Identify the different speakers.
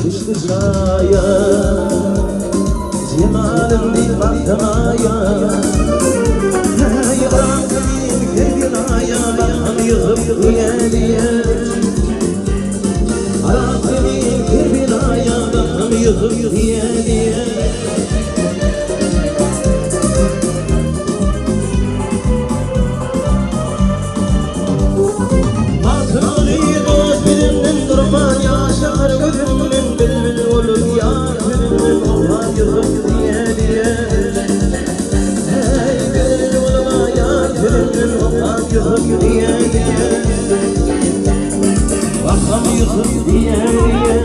Speaker 1: düştü çaya, cemalim bir bakmaya. Hey Rabbim Kerbela'ya bakam yığıp diye diye. Rabbim Kerbela'ya bakam yığıp diye diye. Bakam yıkıp diye diye.